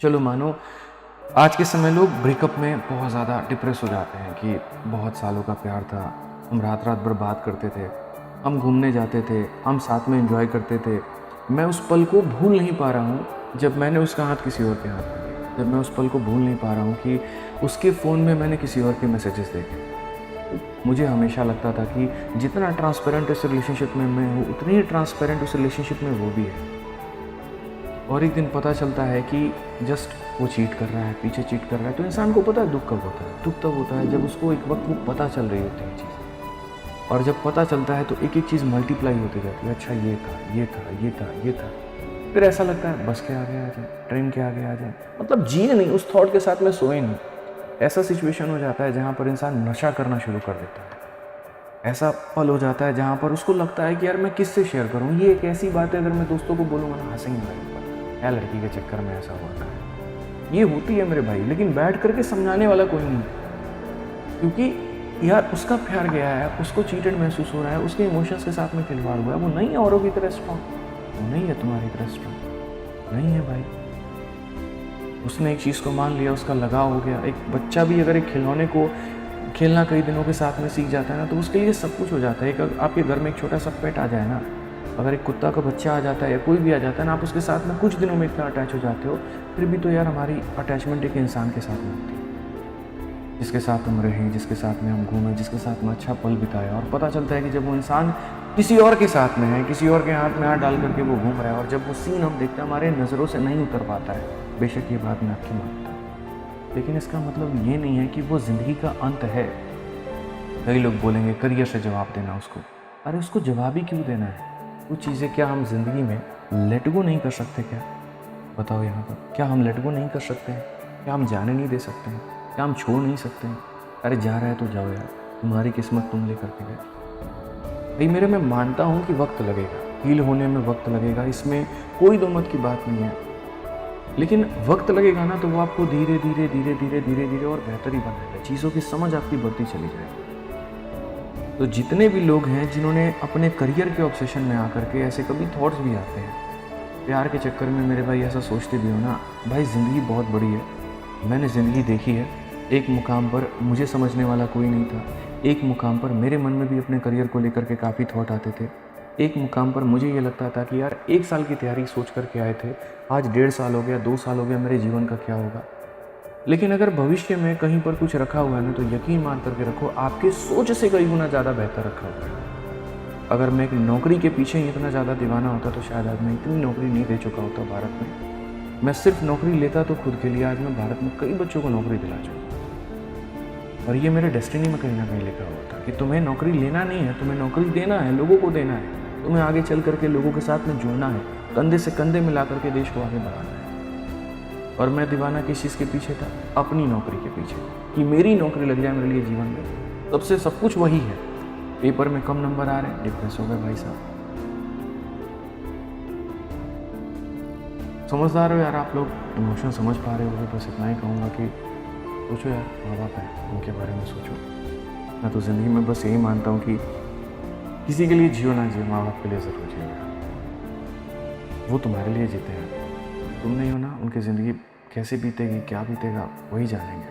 चलो मानो आज के समय लोग ब्रेकअप में बहुत ज़्यादा डिप्रेस हो जाते हैं कि बहुत सालों का प्यार था, हम रात रात भर बात करते थे, हम घूमने जाते थे, हम साथ में एंजॉय करते थे। मैं उस पल को भूल नहीं पा रहा हूँ जब मैंने उसका हाथ किसी और के हाथ में दिया, जब मैं उस पल को भूल नहीं पा रहा हूँ कि उसके फ़ोन में मैंने किसी और के मैसेजेस देखे। मुझे हमेशा लगता था कि जितना ट्रांसपेरेंट इस रिलेशनशिप में मैं हूँ, उतनी ही ट्रांसपेरेंट उस रिलेशनशिप में वो भी है। और एक दिन पता चलता है कि जस्ट वो चीट कर रहा है, पीछे चीट कर रहा है, तो इंसान को पता है दुःख कब होता है। दुःख तब होता है जब उसको एक वक्त वो पता चल रही होती है चीज़, और जब पता चलता है तो एक एक चीज़ मल्टीप्लाई होती जाती है। अच्छा ये था, ये था, ये था, ये था। फिर ऐसा लगता है बस के आगे आ जाए, ट्रेन के आगे आ जाए, मतलब जिए नहीं, उस थॉट के साथ में सोए नहीं। ऐसा सिचुएशन हो जाता है जहाँ पर इंसान नशा करना शुरू कर देता है। ऐसा पल हो जाता है जहाँ पर उसको लगता है कि यार मैं किससे शेयर करूँ, ये एक ऐसी बात है अगर मैं दोस्तों को बोलूँगा ना हंसेंगे मेरे ऊपर, क्या लड़की के चक्कर में ऐसा हुआ था। ये होती है मेरे भाई, लेकिन बैठ करके समझाने वाला कोई नहीं, क्योंकि यार उसका प्यार गया है, उसको चीटेड महसूस हो रहा है, उसके इमोशंस के साथ में खिलवाड़ हुआ है। वो नहीं है औरों की तरह स्ट्रॉन्ग, वो नहीं है तुम्हारी तरह स्ट्रॉन्ग, नहीं है भाई। उसने एक चीज़ को मान लिया, उसका लगाव हो गया। एक बच्चा भी अगर एक खिलौने को खेलना कई दिनों के साथ में सीख जाता है ना, तो उसके लिए सब कुछ हो जाता है। एक आपके घर में एक छोटा सा पेट आ जाए ना, अगर एक कुत्ता का बच्चा आ जाता है या कोई भी आ जाता है ना, आप उसके साथ में कुछ दिनों में इतना अटैच हो जाते हो। फिर भी तो यार हमारी अटैचमेंट एक इंसान के साथ में होती है, जिसके साथ हम रहें, जिसके साथ में हम घूमें, जिसके साथ में अच्छा पल बिताए। और पता चलता है कि जब वो इंसान किसी और के साथ में है, किसी और के हाथ में हाथ डाल करके वो घूम रहा है, और जब वो सीन हम देखते हैं हमारे नज़रों से नहीं उतर पाता है। बेशक ये बात मैं आपकी मानता हूँ, लेकिन इसका मतलब ये नहीं है कि वो ज़िंदगी का अंत है। कई लोग बोलेंगे करियर से जवाब देना उसको, अरे उसको जवाब ही क्यों देना है? कुछ चीज़ें क्या हम ज़िंदगी में लेट गो नहीं कर सकते क्या? बताओ यहाँ पर, क्या हम लेट गो नहीं कर सकते हैं? क्या हम जाने नहीं दे सकते हैं? क्या हम छोड़ नहीं सकते हैं? अरे जा रहा है तो जाओ यार, तुम्हारी किस्मत तुम ले करके गए भाई। मैं मानता हूँ कि वक्त लगेगा, हील होने में वक्त लगेगा, इसमें कोई दो मत की बात नहीं है। लेकिन वक्त लगेगा ना, तो वो आपको धीरे धीरे धीरे धीरे धीरे धीरे और बेहतर ही बनाएगा, चीज़ों की समझ आपकी बढ़ती चली जाएगी। तो जितने भी लोग हैं जिन्होंने अपने करियर के ऑब्सेशन में आकर के, ऐसे कभी थॉट्स भी आते हैं प्यार के चक्कर में, मेरे भाई ऐसा सोचते भी हो ना, भाई ज़िंदगी बहुत बड़ी है। मैंने ज़िंदगी देखी है, एक मुकाम पर मुझे समझने वाला कोई नहीं था। एक मुकाम पर मेरे मन में भी अपने करियर को लेकर के काफ़ी थॉट आते थे। एक मुकाम पर मुझे ये लगता था कि यार 1 साल की तैयारी सोच कर के आए थे, आज 1.5 साल हो गया, 2 साल हो गया, मेरे जीवन का क्या होगा। लेकिन अगर भविष्य में कहीं पर कुछ रखा हुआ है ना, तो यकीन मान करके रखो, आपके सोच से कई गुना ज़्यादा बेहतर रखा हुआ है। अगर मैं एक नौकरी के पीछे ही इतना ज़्यादा दीवाना होता तो शायद आज मैं इतनी नौकरी नहीं दे चुका होता भारत में। मैं सिर्फ नौकरी लेता तो खुद के लिए, आज मैं भारत में कई बच्चों को नौकरी दिला चुका। और ये मेरे डेस्टिनी में कहीं ना कहीं लिखा हुआ था कि तुम्हें नौकरी लेना नहीं है, तुम्हें नौकरी देना है, लोगों को देना है, तुम्हें आगे चल करके लोगों के साथ में जुड़ना है, कंधे से कंधे मिला करके देश को आगे बढ़ाना है। और मैं दीवाना किस चीज़ के पीछे था? अपनी नौकरी के पीछे, कि मेरी नौकरी लग जाए मेरे लिए जीवन में। तब से सब कुछ वही है। पेपर में कम नंबर आ रहे हैं, डिप्रेस हो गए भाई साहब। समझदार हो यार आप लोग, इमोशन समझ पा रहे हो। बस इतना ही कहूँगा कि सोचो यार, माँ बाप है, उनके बारे में सोचो। मैं तो ज़िंदगी में बस यही मानता हूँ कि किसी के लिए जियो ना जियो, माँ बाप के लिए ज़रूर जियो यार। वो तुम्हारे लिए जीते हैं, तुम नहीं हो ना, उनकी ज़िंदगी कैसे बीतेगी, क्या बीतेगा, वही जानेंगे।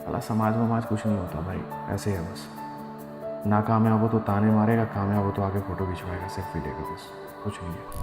भला समाज वमाज कुछ नहीं होता भाई, ऐसे है बस। नाकामयाब हो तो ताने मारेगा, कामयाब हो तो आगे फ़ोटो खिंचवाएगा, सेल्फी लेगा, बस कुछ नहीं है।